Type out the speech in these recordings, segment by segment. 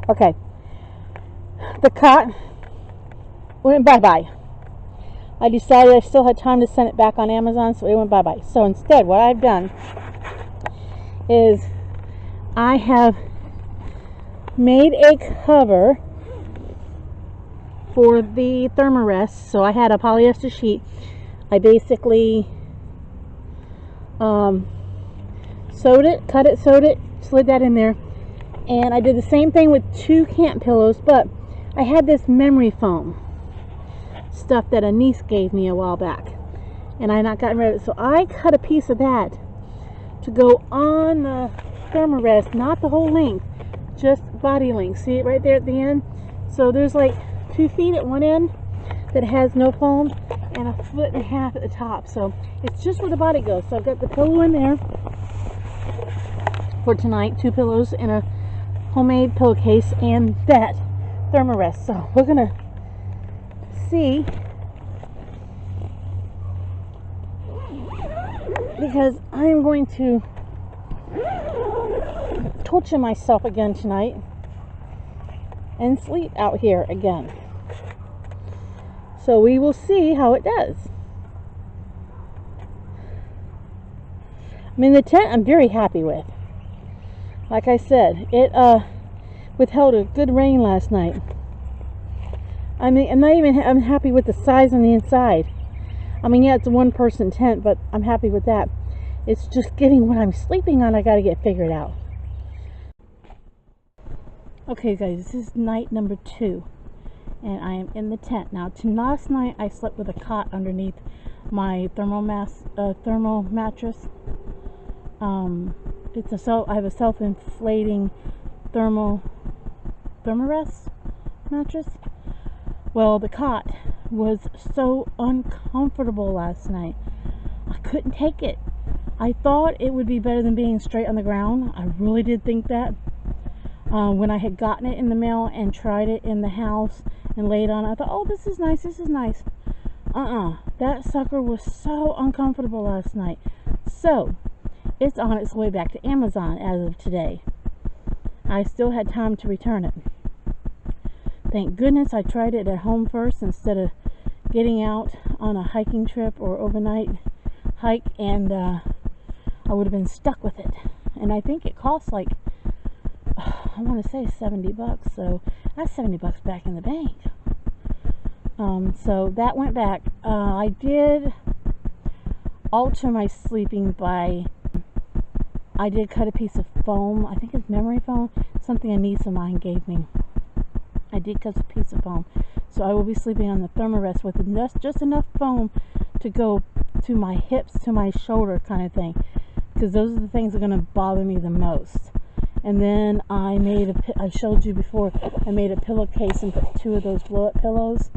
Okay, the cot went bye-bye. I decided I still had time to send it back on Amazon, so it went bye-bye. So instead, what I've done is I have made a cover for the thermarest. So I had a polyester sheet. I basically sewed it, cut it, sewed it, slid that in there. And I did the same thing with 2 camp pillows, but I had this memory foam stuff that a niece gave me a while back, and I had not gotten rid of it. So I cut a piece of that to go on the thermarest, not the whole length, just body length. See it right there at the end? So there's like 2 feet at one end that has no foam, and 1.5 feet at the top. So it's just where the body goes. So I've got the pillow in there for tonight, 2 pillows in a homemade pillowcase, and that thermarest. So we're gonna see, because I'm going to torture myself again tonight and sleep out here again. So we will see how it does. I mean, the tent I'm very happy with. Like I said, it withheld a good rain last night. I mean, I'm happy with the size on the inside. I mean, yeah, it's a 1-person tent, but I'm happy with that. It's just getting what I'm sleeping on, I gotta get figured out. Okay guys, this is night number 2, and I am in the tent. Now, last night I slept with a cot underneath my thermal mattress. I have a self-inflating thermarest mattress. Well, the cot was so uncomfortable last night. I couldn't take it. I thought it would be better than being straight on the ground. I really did think that. When I had gotten it in the mail and tried it in the house and laid on it, I thought, oh, this is nice, this is nice. That sucker was so uncomfortable last night. So, it's on its way back to Amazon as of today. I still had time to return it. Thank goodness I tried it at home first instead of getting out on a hiking trip or overnight hike, and I would have been stuck with it. And I think it costs like, I want to say $70, so that's $70 back in the bank. So that went back. I did alter my sleeping by, I did cut a piece of foam. I think it's memory foam, something a niece of mine gave me. I did cut a piece of foam, so I will be sleeping on the thermarest with just enough foam to go to my hips, to my shoulder kind of thing, because those are the things that are going to bother me the most. And then I showed you before, I made a pillowcase and put 2 of those blow-up pillows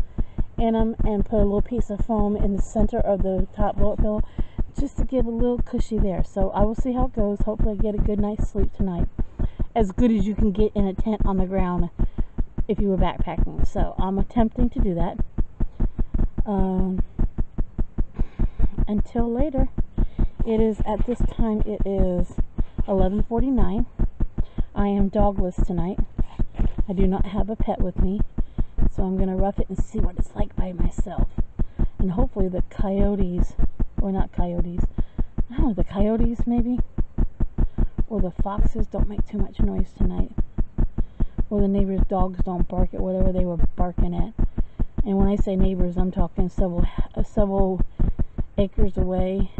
in them, and put a little piece of foam in the center of the top blow-up pillow, just to give a little cushy there. So I will see how it goes. Hopefully I get a good night's sleep tonight, as good as you can get in a tent on the ground if you were backpacking. So I'm attempting to do that. Until later. It is, at this time, it is 11:49. I am dogless tonight. I do not have a pet with me, so I'm going to rough it and see what it's like by myself. And hopefully the coyotes, or not coyotes, I don't know, the coyotes maybe, or the foxes don't make too much noise tonight, or the neighbors' dogs don't bark at whatever they were barking at. And when I say neighbors, I'm talking several acres away.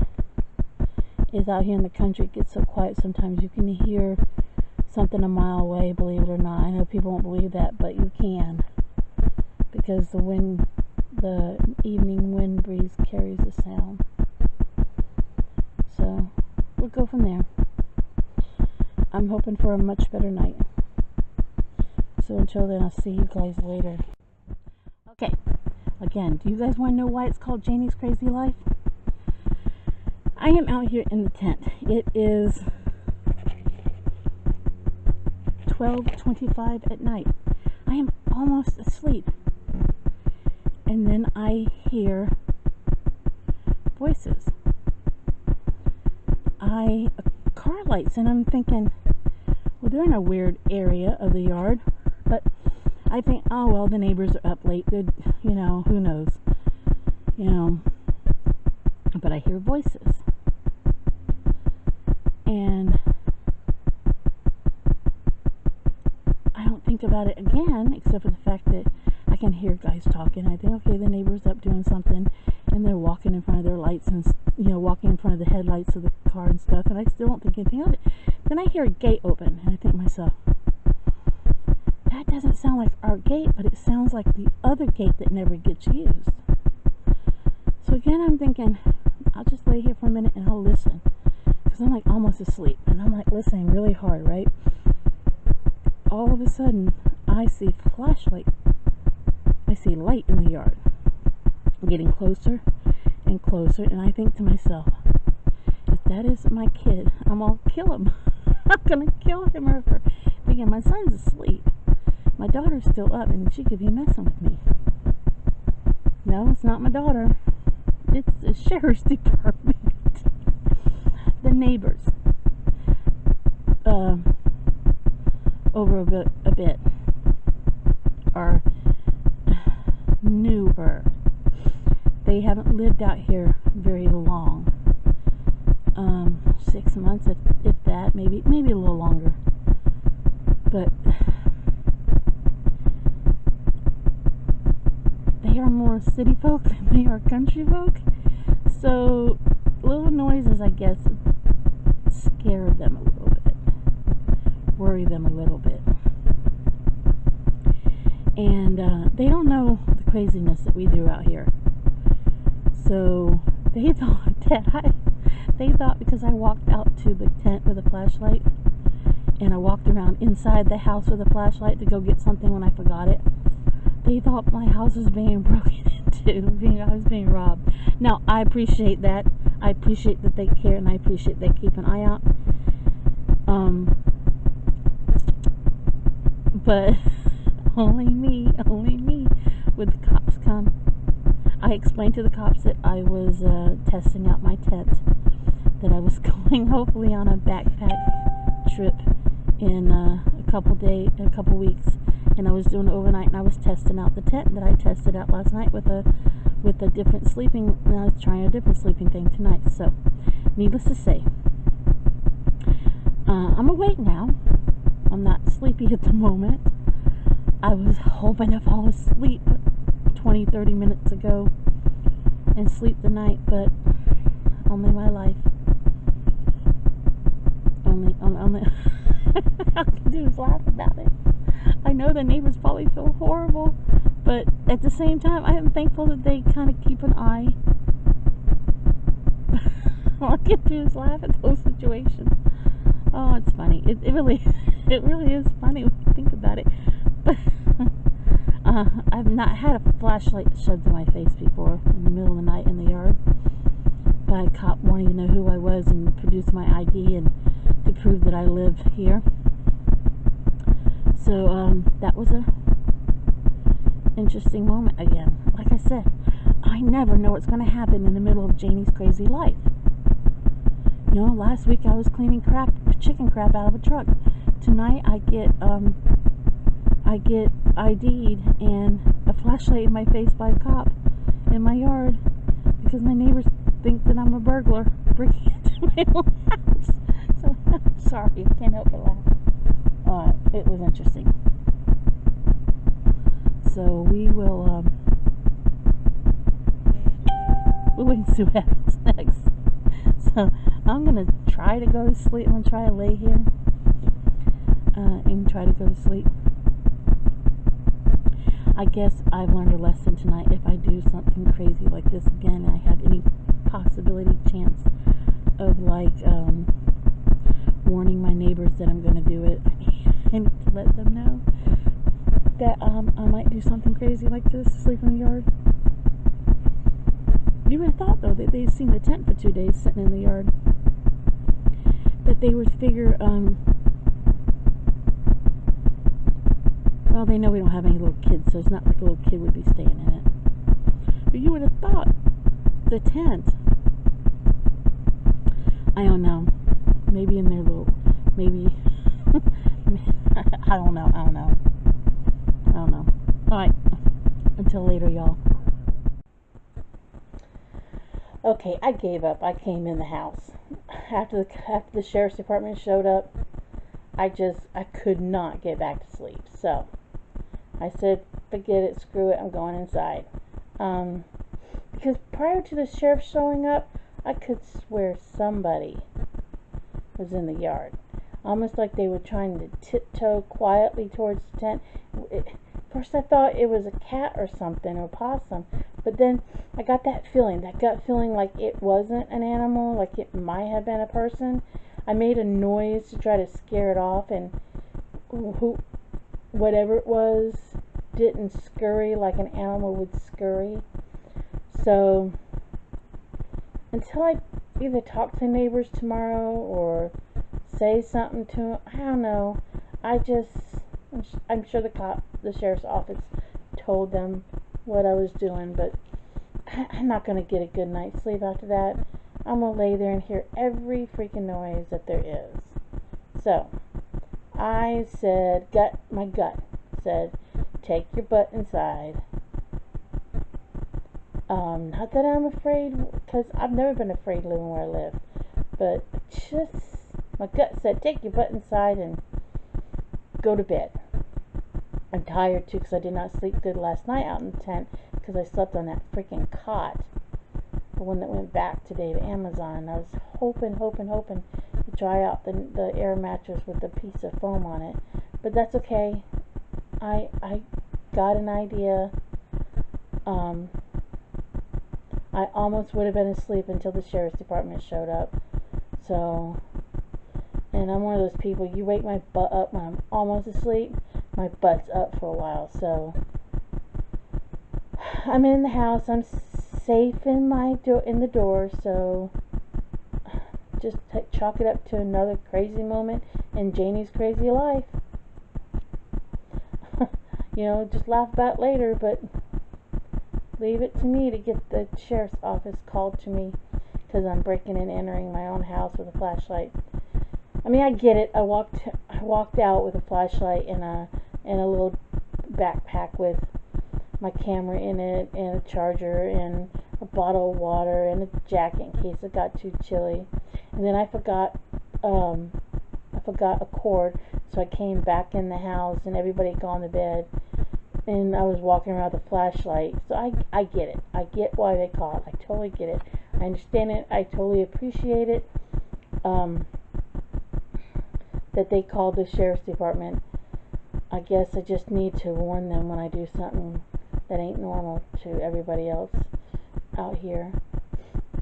Is out here in the country, it gets so quiet sometimes you can hear something a mile away, believe it or not. I know people won't believe that, but you can, because the evening wind breeze carries the sound. So we'll go from there. I'm hoping for a much better night. So until then, I'll see you guys later. Okay, again, do you guys want to know why it's called Janie's Crazy Life? I am out here in the tent. It is 12:25 at night. I am almost asleep. And then I hear voices. Car lights, and I'm thinking, well, they're in a weird area of the yard. I think, oh well, the neighbors are up late. They're, who knows, But I hear voices, and I don't think about it again, except for the fact that I can hear guys talking. I think, okay, the neighbor's up doing something, and they're walking in front of their lights and, walking in front of the headlights of the car and stuff, and I still don't think anything of it. Then I hear a gate open, and I think to myself, that doesn't sound like our gate, but it sounds like the other gate that never gets used. So again, I'm thinking, I'll just lay here for a minute and I'll listen, because I'm like almost asleep, and I'm like listening really hard, right? All of a sudden, I see flashlight. I see light in the yard, getting closer and closer, and I think to myself, if that is my kid, I'm gonna kill him. I'm gonna kill him or her. Thinking my son's asleep, my daughter's still up, and she could be messing with me. No, it's not my daughter. It's the sheriff's department. The neighbors. Over a bit are newer. They haven't lived out here very long. 6 months, if that, maybe a little longer. But they are more city folk than they are country folk. So little noises, I guess, scare them a little bit, worry them a little bit. And they don't know the craziness that we do out here. So they thought because I walked out to the tent with a flashlight, and I walked around inside the house with a flashlight to go get something when I forgot it, they thought my house was being broken into, I was being robbed. Now, I appreciate that. I appreciate that they care, and I appreciate they keep an eye out. But only me would the cops come. I explained to the cops that I was testing out my tent, that I was going hopefully on a backpack trip in a couple weeks, and I was doing it overnight, and I was testing out the tent that I tested out last night with a different sleeping, and I was trying a different sleeping thing tonight. So needless to say, I'm awake now. I'm not sleepy at the moment. I was hoping to fall asleep 20-30 minutes ago and sleep the night, but only my life. Only all I can do is laugh about it. I know the neighbors probably feel horrible, but at the same time, I am thankful that they kind of keep an eye. All I can do is laugh at those situations. Oh, it's funny. It really is funny when you think about it. But I've not had a flashlight shoved in my face before in the middle of the night in the yard by a cop wanting to know who I was and produce my ID and to prove that I live here. So that was a interesting moment again. Like I said, I never know what's going to happen in the middle of Janie's crazy life. Last week I was cleaning chicken crap out of a truck. Tonight I get ID'd and a flashlight in my face by a cop in my yard because my neighbors think that I'm a burglar breaking into my own house. So I'm sorry, I can't help but laugh. It was interesting. So we will we'll wait and see what happens next. So I'm gonna try to go to sleep. I'm gonna try to lay here and try to go to sleep. I guess I've learned a lesson tonight. If I do something crazy like this again, and I have any possibility, chance of warning my neighbors that I'm gonna do it, I need to let them know that I might do something crazy like this, sleep in the yard. You would have thought, though, that they'd seen the tent for 2 days sitting in the yard, that they would figure, well, they know we don't have any little kids, so it's not like a little kid would be staying in it. But you would have thought the tent, I don't know, maybe in their little, maybe, I don't know. don't know. Alright, until later, y'all. Okay, I gave up. I came in the house. After the sheriff's department showed up, I could not get back to sleep. So, I said, forget it, screw it, I'm going inside. Because prior to the sheriff showing up, I could swear somebody was in the yard. Almost like they were trying to tiptoe quietly towards the tent. First I thought it was a cat or something, or possum. But then I got that feeling, that gut feeling like it wasn't an animal, like it might have been a person. I made a noise to try to scare it off, and whatever it was didn't scurry like an animal would scurry. So until I either talk to neighbors tomorrow or say something to them, I don't know. I'm sure the sheriff's office told them what I was doing, but I'm not going to get a good night's sleep after that. I'm going to lay there and hear every freaking noise that there is. So, I said, my gut said, take your butt inside. Not that I'm afraid, because I've never been afraid living where I live, but my gut said, take your butt inside and go to bed. I'm tired too, because I did not sleep good last night out in the tent, because I slept on that freaking cot, the one that went back today to Amazon. I was hoping to dry out the air mattress with a piece of foam on it, but that's okay. I got an idea. I almost would have been asleep until the sheriff's department showed up. So, and I'm one of those people, you wake my butt up when I'm almost asleep, my butt's up for a while. So, I'm in the house, I'm safe in the door, so just chalk it up to another crazy moment in Janie's crazy life. Just laugh about it later, but leave it to me to get the sheriff's office called to me because I'm breaking and entering my own house with a flashlight. I mean, I get it. I walked out with a flashlight and a little backpack with my camera in it, and a charger, and a bottle of water, and a jacket in case it got too chilly. And then I forgot a cord, so I came back in the house and everybody had gone to bed, and I was walking around with a flashlight. So I get it. I get why they call it. I totally get it. I understand it. I totally appreciate it. That they called the sheriff's department. I guess I just need to warn them when I do something that ain't normal to everybody else out here.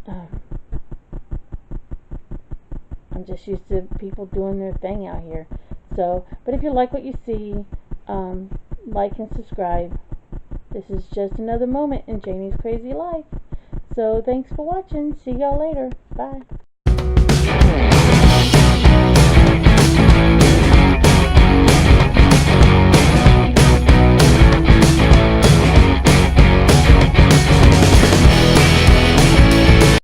I'm just used to people doing their thing out here. So, but if you like what you see, like and subscribe. This is just another moment in Janie's crazy life. So, thanks for watching. See y'all later. Bye.